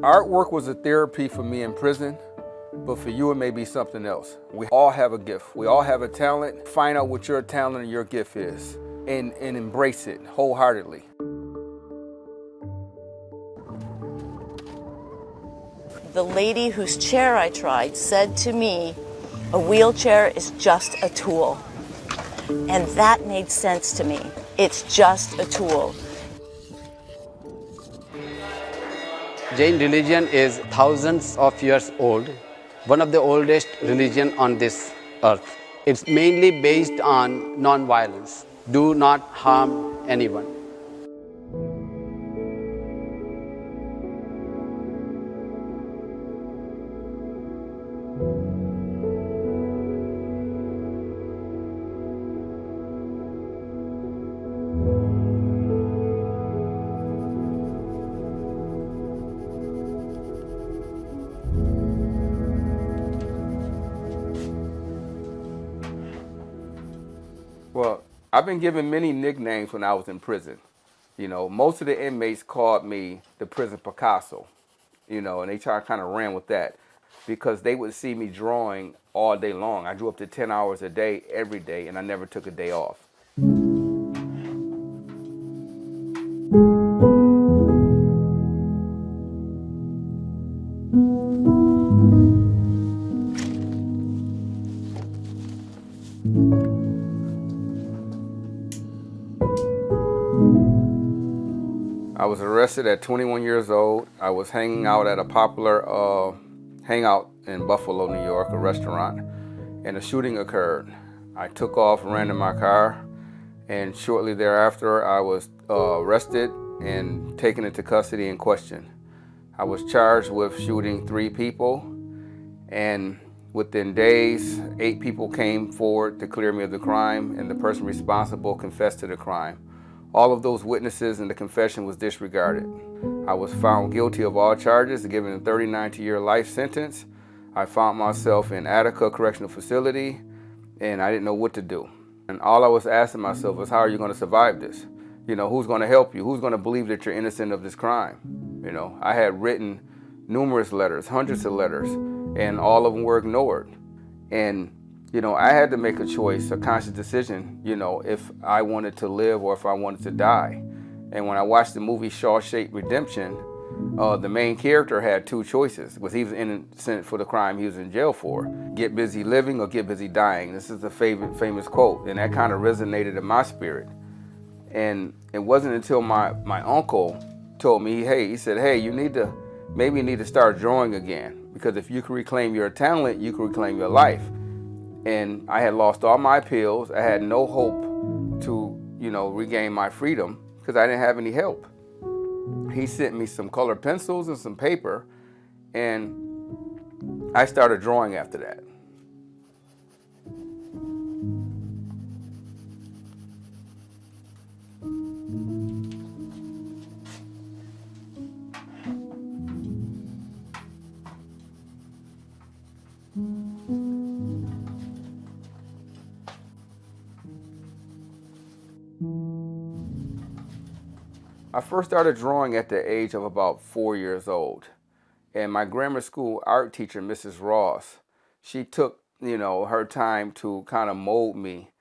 Artwork was a therapy for me in prison, but for you it may be something else. We all have a gift. We all have a talent. Find out what your talent and your gift is and embrace it wholeheartedly. The lady whose chair I tried said to me, a wheelchair is just a tool. And that made sense to me. It's just a tool. Jain religion is thousands of years old, one of the oldest religion on this earth. It's mainly based on non-violence. Do not harm anyone. Well, I've been given many nicknames when I was in prison. You know, most of the inmates called me the prison Picasso, you know, and they kind of ran with that because they would see me drawing all day long. I drew up to 10 hours a day, every day, and I never took a day off. I was arrested at 21 years old. I was hanging out at a popular hangout in Buffalo, New York, a restaurant, and a shooting occurred. I took off, ran in my car, and shortly thereafter I was arrested and taken into custody and questioned. I was charged with shooting 3 people, and within days, 8 people came forward to clear me of the crime, and the person responsible confessed to the crime. All of those witnesses and the confession was disregarded. I was found guilty of all charges, given a 39-year life sentence. I found myself in Attica Correctional Facility, and I didn't know what to do. And all I was asking myself was, how are you going to survive this? You know, who's going to help you? Who's going to believe that you're innocent of this crime? You know, I had written numerous letters, hundreds of letters, and all of them were ignored. And you know, I had to make a choice, a conscious decision, you know, if I wanted to live or if I wanted to die. And when I watched the movie Shawshank Redemption, the main character had 2 choices. Was he was innocent for the crime he was in jail for? Get busy living or get busy dying. This is the famous quote, and that kind of resonated in my spirit. And it wasn't until my uncle told me, he said, hey, you need to start drawing again, because if you can reclaim your talent, you can reclaim your life. And I had lost all my pills. I had no hope to, you know, regain my freedom because I didn't have any help. He sent me some colored pencils and some paper, and I started drawing after that. I first started drawing at the age of about 4 years old. And my grammar school art teacher, Mrs. Ross, she took, you know, her time to kind of mold me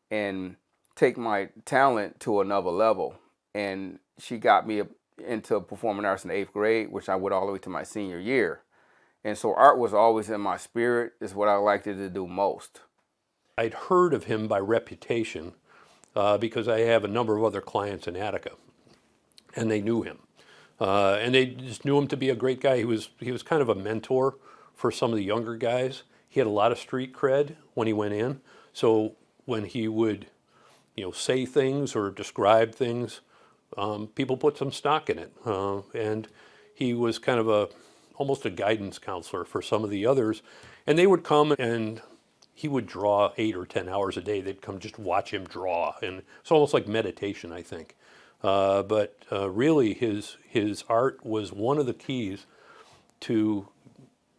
and take my talent to another level. And she got me into performing arts in the 8th grade, which I went all the way to my senior year. And so art was always in my spirit. It's what I liked to do most. I'd heard of him by reputation because I have a number of other clients in Attica. And they knew him, and they just knew him to be a great guy. He was kind of a mentor for some of the younger guys. He had a lot of street cred when he went in. So when he would, you know, say things or describe things, people put some stock in it. And he was kind of almost a guidance counselor for some of the others. And they would come and he would draw 8 or 10 hours a day. They'd come just watch him draw, and it's almost like meditation, I think. But really, his art was one of the keys to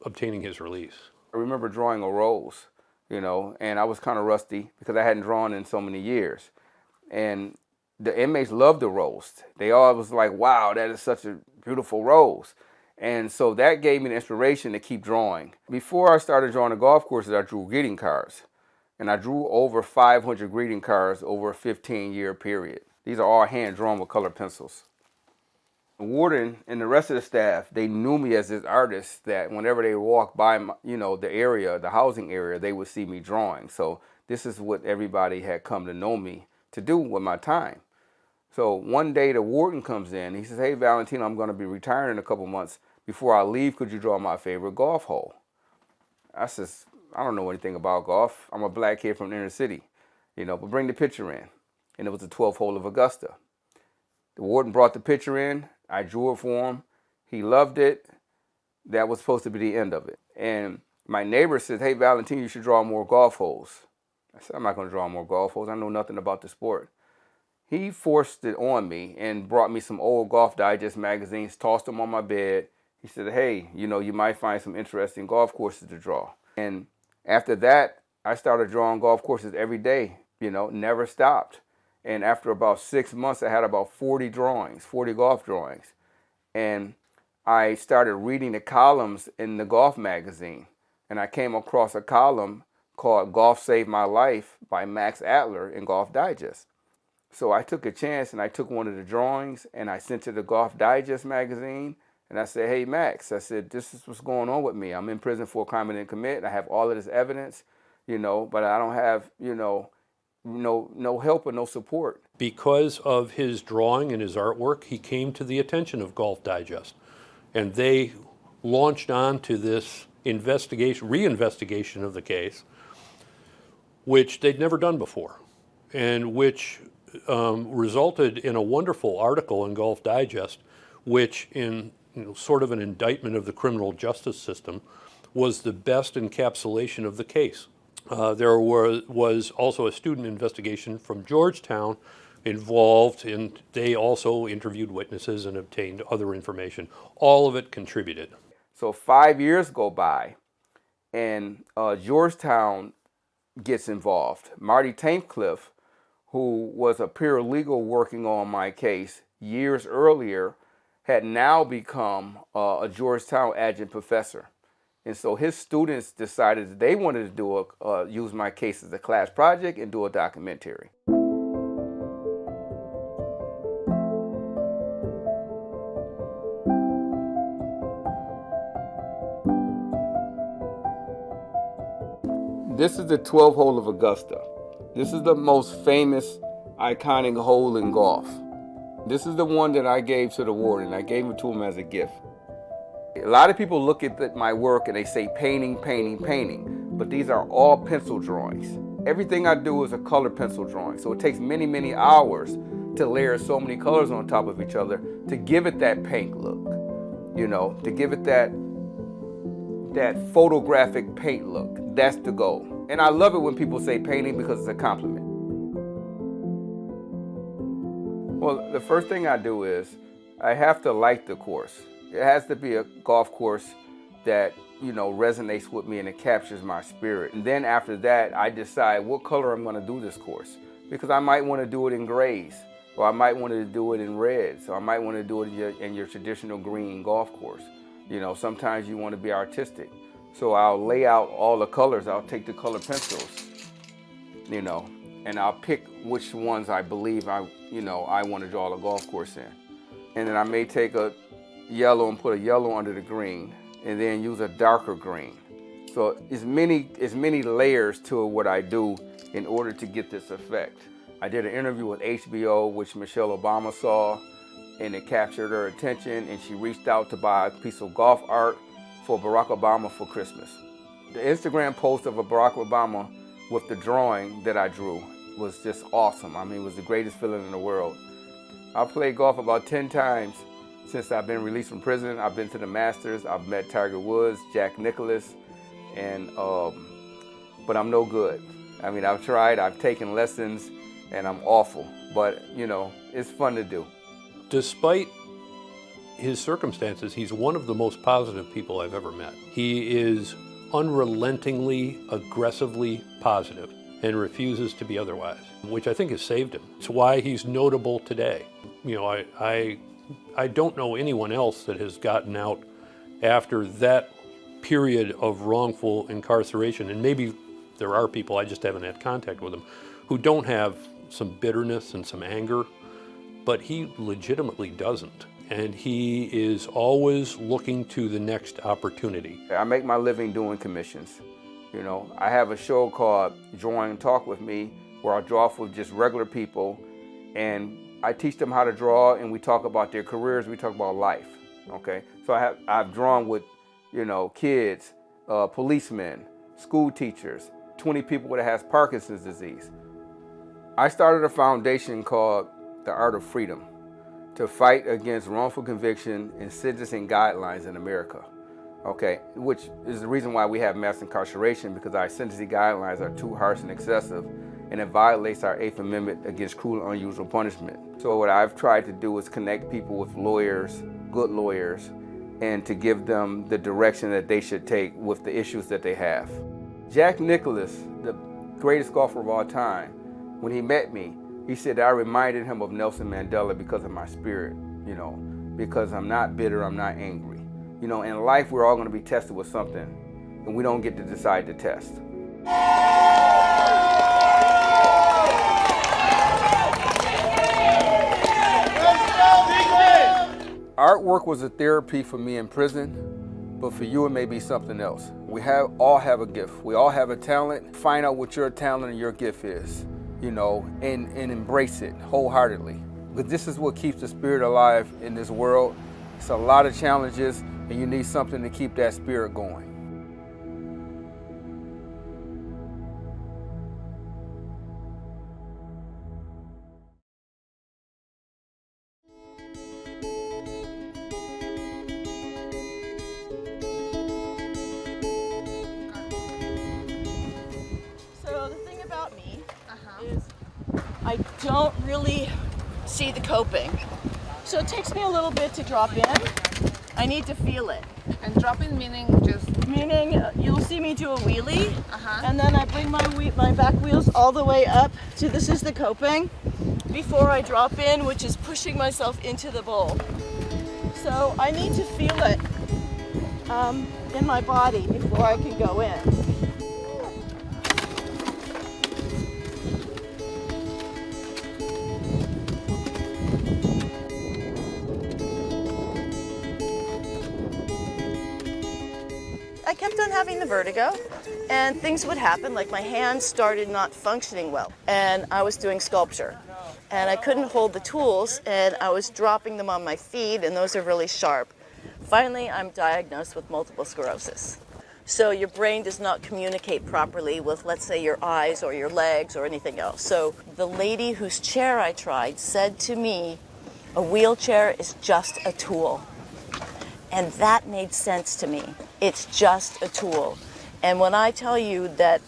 obtaining his release. I remember drawing a rose, you know, and I was kind of rusty because I hadn't drawn in so many years. And the inmates loved the rose. They all was like, wow, that is such a beautiful rose. And so that gave me the inspiration to keep drawing. Before I started drawing the golf courses, I drew greeting cards. And I drew over 500 greeting cards over a 15-year period. These are all hand-drawn with colored pencils. The warden and the rest of the staff, they knew me as this artist that whenever they walked by, the area, the housing area, they would see me drawing. So this is what everybody had come to know me to do with my time. So one day the warden comes in. He says, "Hey, Valentino, I'm going to be retiring in a couple months. Before I leave, could you draw my favorite golf hole?" I says, "I don't know anything about golf. I'm a black kid from the inner city, but bring the picture in." And it was the 12th hole of Augusta. The warden brought the picture in. I drew it for him. He loved it. That was supposed to be the end of it. And my neighbor says, "Hey, Valentino, you should draw more golf holes." I said, "I'm not going to draw more golf holes. I know nothing about the sport." He forced it on me and brought me some old Golf Digest magazines, tossed them on my bed. He said, "Hey, you might find some interesting golf courses to draw." And after that, I started drawing golf courses every day, never stopped. And after about 6 months, I had about 40 drawings, 40 golf drawings. And I started reading the columns in the golf magazine. And I came across a column called "Golf Saved My Life" by Max Adler in Golf Digest. So I took a chance and I took one of the drawings and I sent it to the Golf Digest magazine. And I said, "Hey, Max," I said, "this is what's going on with me. I'm in prison for a crime I didn't commit. I have all of this evidence, but I don't have, no help or no support." Because of his drawing and his artwork, he came to the attention of Golf Digest. And they launched on to this reinvestigation of the case, which they'd never done before, and which resulted in a wonderful article in Golf Digest, which in sort of an indictment of the criminal justice system was the best encapsulation of the case. There was also a student investigation from Georgetown involved, and they also interviewed witnesses and obtained other information. All of it contributed. So 5 years go by, and Georgetown gets involved. Marty Taincliffe, who was a paralegal working on my case years earlier, had now become a Georgetown adjunct professor. And so his students decided that they wanted to use my case as a class project and do a documentary. This is the 12th hole of Augusta. This is the most famous, iconic hole in golf. This is the one that I gave to the warden. I gave it to him as a gift. A lot of people look at my work and they say painting, painting, painting, but these are all pencil drawings. Everything I do is a color pencil drawing, so it takes many, many hours to layer so many colors on top of each other to give it that paint look, to give it that photographic paint look. That's the goal. And I love it when people say painting because it's a compliment. Well, the first thing I do is I have to like the course. It has to be a golf course that, resonates with me and it captures my spirit. And then after that, I decide what color I'm going to do this course. Because I might want to do it in grays, or I might want to do it in reds, or I might want to do it in your traditional green golf course. Sometimes you want to be artistic. So I'll lay out all the colors. I'll take the color pencils, and I'll pick which ones I believe I want to draw the golf course in. And then I may take a yellow and put a yellow under the green, and then use a darker green. So it's many layers to what I do in order to get this effect. I did an interview with HBO, which Michelle Obama saw, and it captured her attention, and she reached out to buy a piece of golf art for Barack Obama for Christmas. The Instagram post of a Barack Obama with the drawing that I drew was just awesome. I mean, it was the greatest feeling in the world. I've played golf about 10 times since I've been released from prison. I've been to the Masters. I've met Tiger Woods, Jack Nicklaus, and but I'm no good. I mean, I've tried, I've taken lessons, and I'm awful. But, it's fun to do. Despite his circumstances, he's one of the most positive people I've ever met. He is unrelentingly, aggressively positive and refuses to be otherwise, which I think has saved him. It's why he's notable today. I don't know anyone else that has gotten out after that period of wrongful incarceration, and maybe there are people, I just haven't had contact with them, who don't have some bitterness and some anger, but he legitimately doesn't. And he is always looking to the next opportunity. I make my living doing commissions. You know, I have a show called Drawing and Talk with Me, where I draw for just regular people, and I teach them how to draw, and we talk about their careers, we talk about life, okay? So I've drawn with, you know, kids, policemen, school teachers, 20 people that has Parkinson's disease. I started a foundation called The Art of Freedom to fight against wrongful conviction and sentencing guidelines in America, okay? Which is the reason why we have mass incarceration, because our sentencing guidelines are too harsh and excessive, and it violates our 8th Amendment against cruel and unusual punishment. So what I've tried to do is connect people with lawyers, good lawyers, and to give them the direction that they should take with the issues that they have. Jack Nicklaus, the greatest golfer of all time, when he met me, he said I reminded him of Nelson Mandela because of my spirit, you know, because I'm not bitter, I'm not angry. You know, in life we're all going to be tested with something, and we don't get to decide the test. Artwork was a therapy for me in prison, but for you it may be something else. We all have a gift. We all have a talent. Find out what your talent and your gift is, you know, and embrace it wholeheartedly. Because this is what keeps the spirit alive in this world. It's a lot of challenges, and you need something to keep that spirit going. I don't really see the coping. So it takes me a little bit to drop in. I need to feel it. And dropping meaning just... Meaning you'll see me do a wheelie, and then I bring my back wheels all the way up to, this is the coping, before I drop in, which is pushing myself into the bowl. So I need to feel it in my body before I can go in. I kept on having the vertigo, and things would happen, like my hands started not functioning well, and I was doing sculpture, and I couldn't hold the tools, and I was dropping them on my feet, and those are really sharp. Finally, I'm diagnosed with multiple sclerosis. So your brain does not communicate properly with, let's say, your eyes or your legs or anything else. So the lady whose chair I tried said to me, a wheelchair is just a tool. And that made sense to me. It's just a tool. And when I tell you that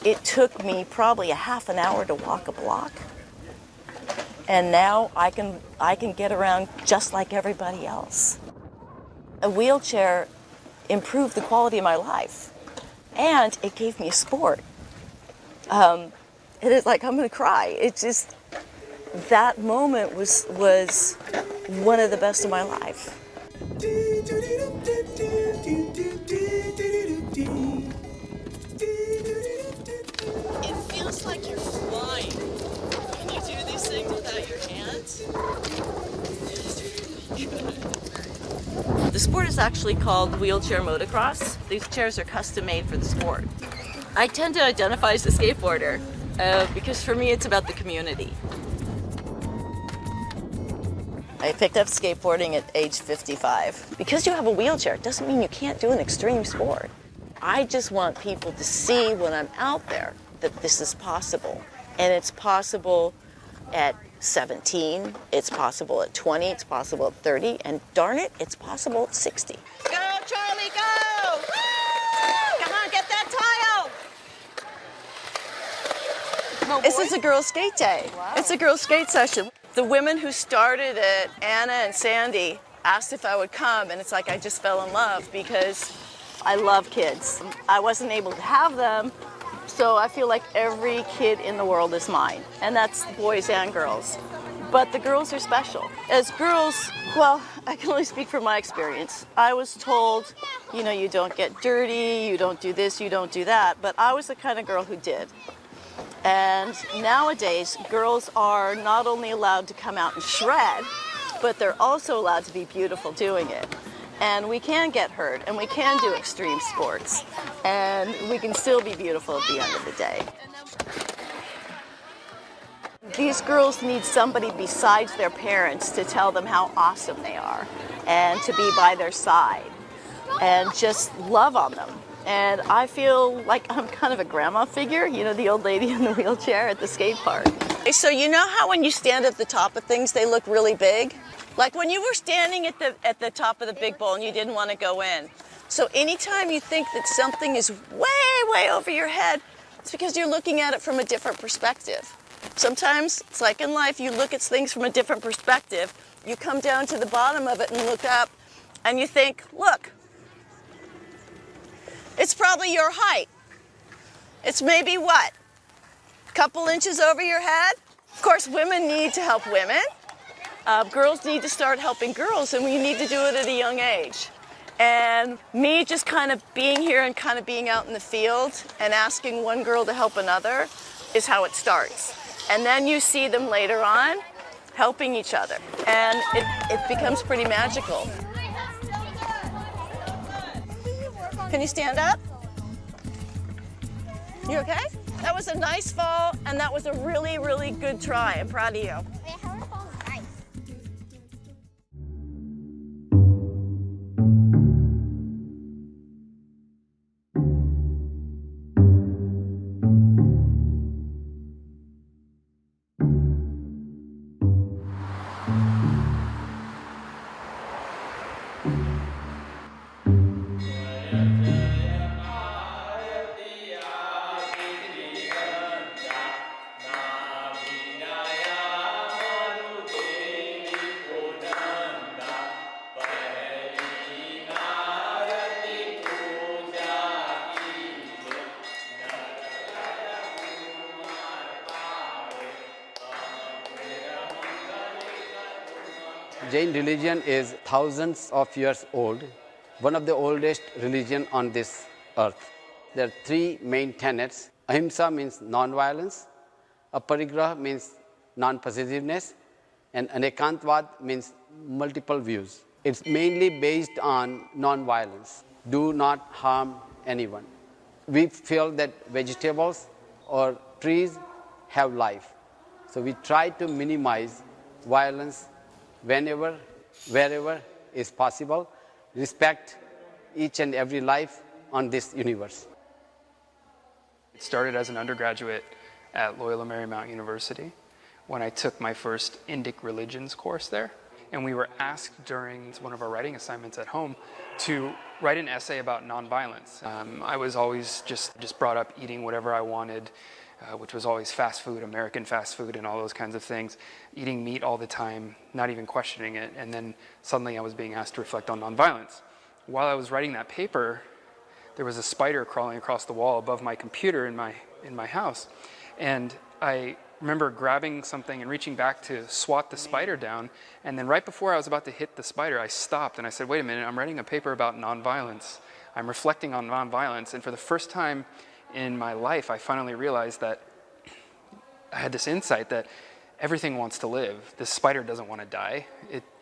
it took me probably a half an hour to walk a block, and now I can get around just like everybody else. A wheelchair improved the quality of my life, and it gave me a sport. It is like, I'm gonna cry. It's just, that moment was one of the best of my life. It feels like you're flying. When you do these things without your hands, it is really good. The sport is actually called wheelchair motocross. These chairs are custom made for the sport. I tend to identify as a skateboarder because for me it's about the community. I picked up skateboarding at age 55. Because you have a wheelchair doesn't mean you can't do an extreme sport. I just want people to see when I'm out there that this is possible. And it's possible at 17, it's possible at 20, it's possible at 30, and darn it, it's possible at 60. Go, Charlie, go! Come on, get that tile! No, This is a girls' skate day. Wow. It's a girls' skate session. The women who started it, Anna and Sandy, asked if I would come, and it's like I just fell in love because I love kids. I wasn't able to have them, so I feel like every kid in the world is mine, and that's boys and girls. But the girls are special. As girls, well, I can only speak from my experience. I was told, you know, you don't get dirty, you don't do this, you don't do that. But I was the kind of girl who did. And nowadays, girls are not only allowed to come out and shred, but they're also allowed to be beautiful doing it. And we can get hurt, and we can do extreme sports, and we can still be beautiful at the end of the day. These girls need somebody besides their parents to tell them how awesome they are, and to be by their side, and just love on them. And I feel like I'm kind of a grandma figure, you know, the old lady in the wheelchair at the skate park. So you know how when you stand at the top of things, they look really big? Like when you were standing at the top of the big bowl and you didn't want to go in. So anytime you think that something is way, way over your head, it's because you're looking at it from a different perspective. Sometimes it's like in life, you look at things from a different perspective. You come down to the bottom of it and look up and you think, look, it's probably your height. It's maybe what? A couple inches over your head? Of course, women need to help women. Girls need to start helping girls, and we need to do it at a young age. And me just kind of being here and kind of being out in the field and asking one girl to help another is how it starts. And then you see them later on helping each other, and it becomes pretty magical. Can you stand up? You okay? That was a nice fall, and that was a really, really good try. I'm proud of you. Jain religion is thousands of years old, one of the oldest religion on this earth. There are three main tenets. Ahimsa means non-violence, aparigraha means non-possessiveness, and anekantvad means multiple views. It's mainly based on non-violence. Do not harm anyone. We feel that vegetables or trees have life. So we try to minimize violence whenever, wherever is possible, respect each and every life on this universe. It started as an undergraduate at Loyola Marymount University when I took my first Indic religions course there. And we were asked during one of our writing assignments at home to write an essay about nonviolence. I was always just brought up eating whatever I wanted, which was always fast food, American fast food and all those kinds of things, eating meat all the time, not even questioning it, and then suddenly I was being asked to reflect on nonviolence. While I was writing that paper, there was a spider crawling across the wall above my computer in my house, and I remember grabbing something and reaching back to swat the spider down, and then right before I was about to hit the spider, I stopped and I said, wait a minute, I'm writing a paper about nonviolence. I'm reflecting on nonviolence, and for the first time in my life, I finally realized that I had this insight that everything wants to live. This spider doesn't want to die.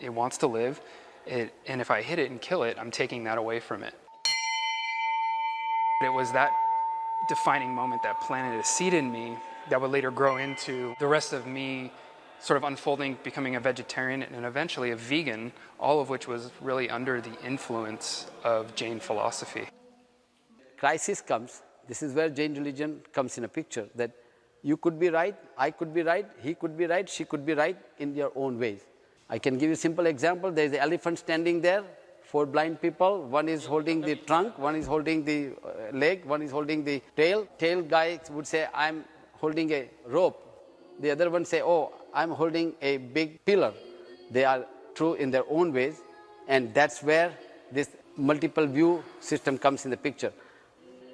It wants to live. And if I hit it and kill it, I'm taking that away from it. It was that defining moment that planted a seed in me that would later grow into the rest of me sort of unfolding, becoming a vegetarian and eventually a vegan, all of which was really under the influence of Jain philosophy. Crisis comes. This is where Jain religion comes in a picture, that you could be right, I could be right, he could be right, she could be right in their own ways. I can give you a simple example. There is an elephant standing there, 4 blind people. One is holding the trunk, one is holding the leg, one is holding the tail. Tail guy would say, I'm holding a rope. The other one say, oh, I'm holding a big pillar. They are true in their own ways, and that's where this multiple view system comes in the picture.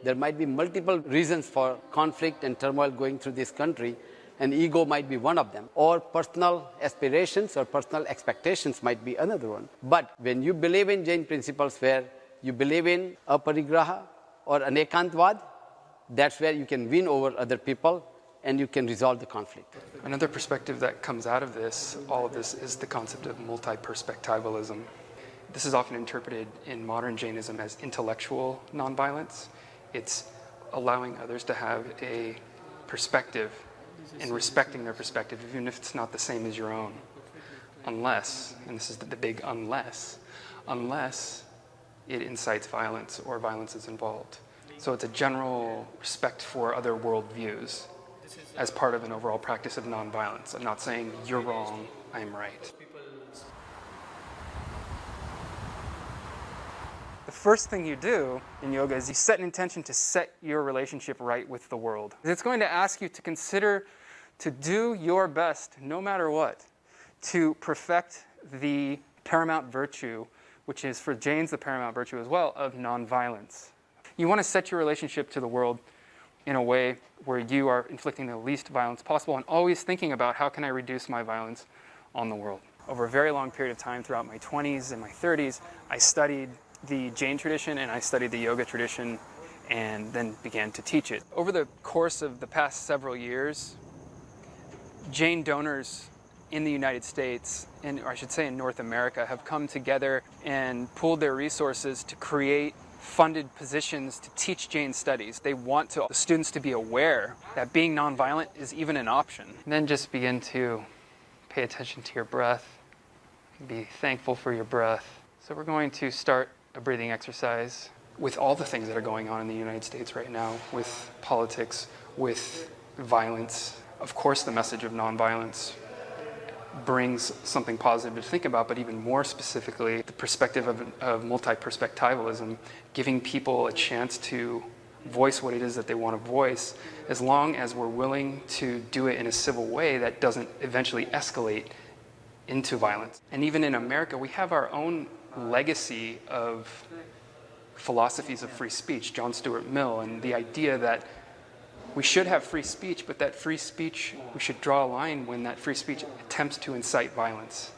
There might be multiple reasons for conflict and turmoil going through this country, and ego might be one of them, or personal aspirations or personal expectations might be another one. But when you believe in Jain principles where you believe in aparigraha or anekantvad, that's where you can win over other people and you can resolve the conflict. Another perspective that comes out of this, all of this, is the concept of multi-perspectivalism. This is often interpreted in modern Jainism as intellectual nonviolence. It's allowing others to have a perspective and respecting their perspective, even if it's not the same as your own. Unless, and this is the big unless it incites violence or violence is involved. So it's a general respect for other worldviews as part of an overall practice of nonviolence. I'm not saying you're wrong, I'm right. The first thing you do in yoga is you set an intention to set your relationship right with the world. It's going to ask you to consider to do your best, no matter what, to perfect the paramount virtue, which is for Jains the paramount virtue as well, of nonviolence. You want to set your relationship to the world in a way where you are inflicting the least violence possible and always thinking about how can I reduce my violence on the world. Over a very long period of time throughout my 20s and my 30s, I studied the Jain tradition and I studied the yoga tradition and then began to teach it. Over the course of the past several years, Jain donors in the United States, or I should say in North America, have come together and pooled their resources to create funded positions to teach Jain studies. They want the students to be aware that being nonviolent is even an option. And then just begin to pay attention to your breath, be thankful for your breath. So we're going to start a breathing exercise with all the things that are going on in the United States right now, with politics, with violence. Of course, the message of nonviolence brings something positive to think about, but even more specifically, the perspective of multi-perspectivalism, giving people a chance to voice what it is that they want to voice, as long as we're willing to do it in a civil way that doesn't eventually escalate into violence. And even in America, we have our own legacy of philosophies of free speech, John Stuart Mill, and the idea that we should have free speech, but that free speech, we should draw a line when that free speech attempts to incite violence.